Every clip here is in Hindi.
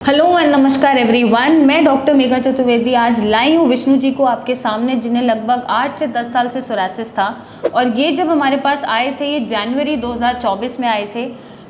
हेलो एंड नमस्कार एवरीवन, मैं डॉक्टर मेघा चतुर्वेदी आज लाई हूँ विष्णु जी को आपके सामने, जिन्हें लगभग 8 से 10 साल से सोरासिस था। और ये जब हमारे पास आए थे, ये जनवरी 2024 में आए थे।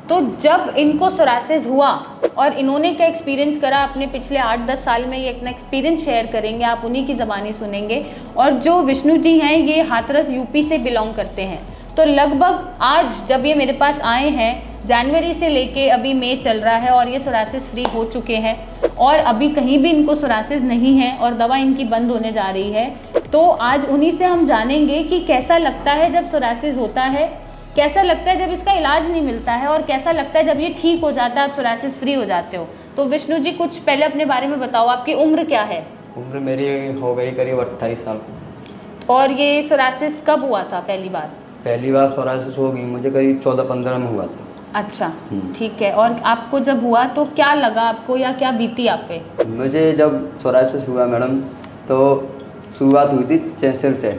तो जब इनको सोरासिस हुआ और इन्होंने क्या एक्सपीरियंस करा अपने पिछले 8-10 साल में, ये अपना एक्सपीरियंस शेयर करेंगे, आप उन्हीं की ज़बानी सुनेंगे। और जो विष्णु जी हैं ये हाथरस यूपी से बिलोंग करते हैं। तो लगभग आज जब ये मेरे पास आए हैं, जनवरी से लेके अभी मई चल रहा है और ये सोरासिस फ्री हो चुके हैं और अभी कहीं भी इनको सोरासिस नहीं है और दवा इनकी बंद होने जा रही है। तो आज उन्हीं से हम जानेंगे कि कैसा लगता है जब सोरासिस होता है, कैसा लगता है जब इसका इलाज नहीं मिलता है और कैसा लगता है जब ये ठीक हो जाता है, आप सोरासिस फ्री हो जाते हो। तो विष्णु जी कुछ पहले अपने बारे में बताओ, आपकी उम्र क्या है? उम्र मेरी हो गई करीब 28 साल। और ये सोरासिस कब हुआ था पहली बार? पहली बार सोरासिस होगी मुझे करीब 14-15 में हुआ था। अच्छा, ठीक है। और आपको जब हुआ तो क्या लगा आपको या क्या बीती आप पे? मुझे जब सोरासिस हुआ मैडम, तो शुरुआत हुई थी कैंसर से।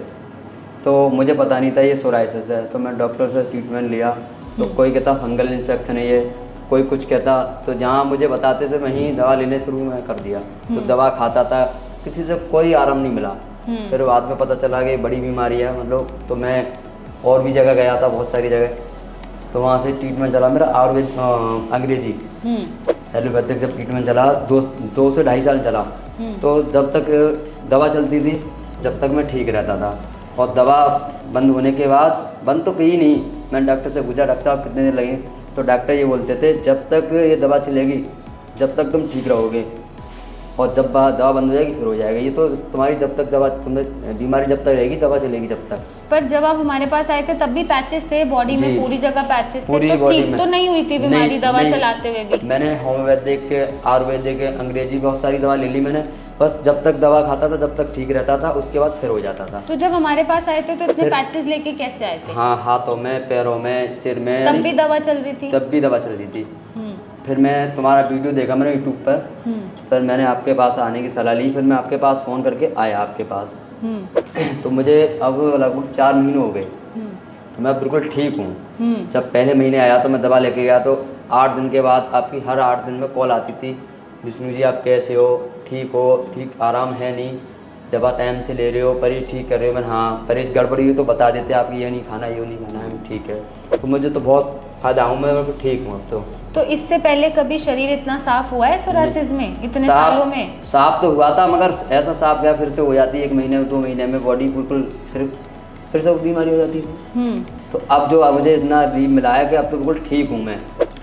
तो मुझे पता नहीं था ये सोरासिस है। तो मैं डॉक्टर से ट्रीटमेंट लिया तो कोई कहता फंगल इन्फेक्शन है ये, कोई कुछ कहता। तो जहाँ मुझे बताते थे वहीं दवा लेने शुरू में कर दिया। तो दवा खाता था, किसी से कोई आराम नहीं मिला। फिर बाद में पता चला कि बड़ी बीमारी है मतलब। तो मैं और भी जगह गया था, बहुत सारी जगह। तो वहाँ से ट्रीटमेंट चला मेरा आयुर्वेद अंग्रेजी एलोपैथिक जब ट्रीटमेंट चला 2 से 2.5 साल चला। तो जब तक दवा चलती थी जब तक मैं ठीक रहता था। और दवा बंद होने के बाद, बंद तो कही नहीं, मैं डॉक्टर से पूछा डॉक्टर साहब कितने दिन लगे? तो डॉक्टर ये बोलते थे जब तक ये दवा चलेगी जब तक तुम ठीक रहोगे, और जब दवा बंद हो जाएगी फिर हो जाएगा। ये तो तुम्हारी जब तक दवा, तुम्हें बीमारी जब तक रहेगी दवा चलेगी जब तक। पर जब आप हमारे पास आए थे तब भी पैचेस थे बॉडी में, पूरी जगह पैचेस थे, तो ठीक तो नहीं हुई थी बीमारी दवा चलाते हुए भी? मैंने होम्योपैथिक, आयुर्वेदिक, अंग्रेजी बहुत सारी दवा ले ली मैंने। बस जब तक दवा खाता था जब तक ठीक रहता था, उसके बाद फिर हो जाता था। तो जब हमारे पास आए थे तो इतने पैचेस लेके कैसे आए थे? हाँ, हाथों में, पैरों में, सिर में। तब भी दवा चल रही थी? तब भी दवा चल रही थी। फिर मैं तुम्हारा वीडियो देखा मैंने यूट्यूब पर। फिर मैंने आपके पास आने की सलाह ली। फिर मैं आपके पास फ़ोन करके आया आपके पास। तो मुझे अब लगभग 4 महीने हो गए। तो मैं बिल्कुल ठीक हूँ। जब पहले महीने आया तो मैं दवा लेके गया तो 8 दिन के बाद आपकी हर 8 दिन में कॉल आती थी, विष्णु जी आप कैसे हो, ठीक हो? ठीक आराम है नहीं, दवा टाइम से ले रहे हो, परहेज ठीक कर रहे हो? मैं हाँ, परहेज गड़बड़ी है तो बता देते आप, ये नहीं खाना, ये नहीं खाना है। ठीक है। तो मुझे तो बहुत फायदा हूँ, मैं ठीक हूँ अब तो इससे पहले कभी शरीर इतना साफ हुआ है सोरासिस में इतने सालों में? साफ तो हुआ था मगर ऐसा साफ या फिर से हो जाती है 1 महीने में, 2 महीने में बॉडी बिल्कुल फिर से बीमारी हो जाती है। तो अब जो मुझे इतना रिलीफ मिला है कि अब तो बिल्कुल ठीक हूँ मैं।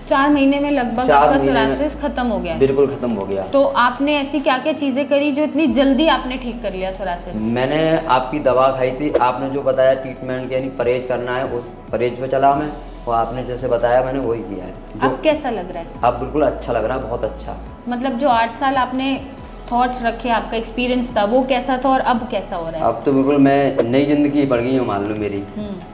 4 महीने में लगभग आपका सोरासिस खत्म हो गया? बिल्कुल खत्म हो गया। तो आपने ऐसी क्या क्या चीजें करी जो इतनी जल्दी आपने ठीक कर लिया सोरासिस? मैंने आपकी दवा खाई थी, आपने जो बताया ट्रीटमेंट यानी परहेज करना है, उस परहेज पे चला मैं, और आपने जैसे बताया मैंने वही किया है। अब कैसा लग रहा है? अब बिल्कुल अच्छा लग रहा है, बहुत अच्छा। मतलब जो 8 साल आपने थॉट्स रखे, आपका एक्सपीरियंस था, वो कैसा था और अब कैसा हो रहा है? अब तो बिल्कुल मैं नई जिंदगी बढ़ गई हूँ मान लो मेरी।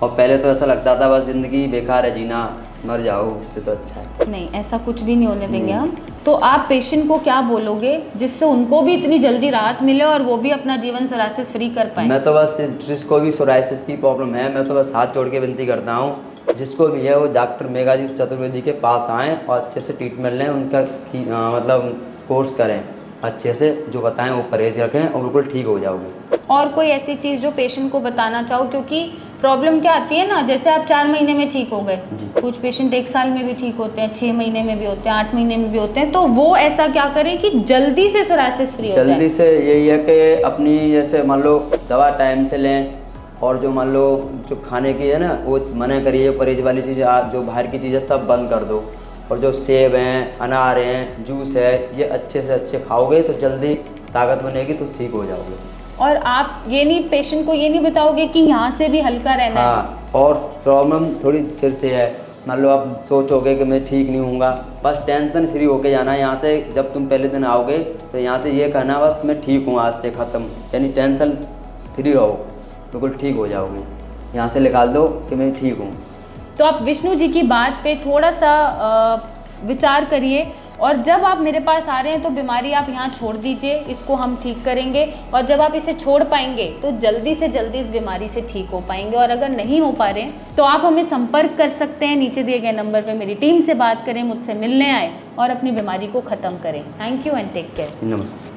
और पहले तो ऐसा लगता था बस जिंदगी बेकार है, जीना मर जाओ, इससे तो अच्छा है। नहीं, ऐसा कुछ भी नहीं होने देंगे हम। तो आप पेशेंट को क्या बोलोगे जिससे उनको भी इतनी जल्दी राहत मिले और वो भी अपना जीवन सोरासिस फ्री कर पाए? मैं तो बस जिसको भी सोरासिस की प्रॉब्लम है, मैं तो बस हाथ जोड़ के विनती करता हूँ, जिसको भी है वो डॉक्टर मेघा जी चतुर्वेदी के पास आएँ और अच्छे से ट्रीटमेंट लें, उनका मतलब कोर्स करें अच्छे से, जो बताएं वो परहेज रखें और बिल्कुल ठीक हो जाओगे। और कोई ऐसी चीज़ जो पेशेंट को बताना चाहो? क्योंकि प्रॉब्लम क्या आती है ना, जैसे आप 4 महीने में ठीक हो गए, कुछ पेशेंट 1 साल में भी ठीक होते हैं, 6 महीने में भी होते हैं, 8 महीने में भी होते हैं। तो वो ऐसा क्या करें कि जल्दी से सोरासिस फ्री हो जाए? जल्दी से यही है कि अपनी जैसे मान लो दवा टाइम से लें, और जो मान लो जो खाने की है ना वो मना करिए, परहेज वाली चीज़ें, जो बाहर की चीज़ें सब बंद कर दो। और जो सेब हैं, अनार हैं, जूस है, ये अच्छे से अच्छे खाओगे तो जल्दी ताकत बनेगी तो ठीक हो जाओगे। और आप ये नहीं, पेशेंट को ये नहीं बताओगे कि यहाँ से भी हल्का रहना है? हाँ, और प्रॉब्लम थोड़ी सिर से है। मान लो आप सोचोगे कि मैं ठीक नहीं हूँगा, बस टेंशन फ्री होके जाना है यहाँ से। जब तुम पहले दिन आओगे तो यहाँ से ये कहना बस मैं ठीक हूँ, आज से ख़त्म, यानी टेंशन फ्री रहो, बिल्कुल ठीक हो जाओगे। यहाँ से निकाल दो कि मैं ठीक हूँ। तो आप विष्णु जी की बात पे थोड़ा सा विचार करिए और जब आप मेरे पास आ रहे हैं तो बीमारी आप यहाँ छोड़ दीजिए, इसको हम ठीक करेंगे। और जब आप इसे छोड़ पाएंगे तो जल्दी से जल्दी इस बीमारी से ठीक हो पाएंगे। और अगर नहीं हो पा रहे हैं तो आप हमें संपर्क कर सकते हैं, नीचे दिए गए नंबर पे मेरी टीम से बात करें, मुझसे मिलने आए और अपनी बीमारी को ख़त्म करें। Thank you and take care. नमस्ते।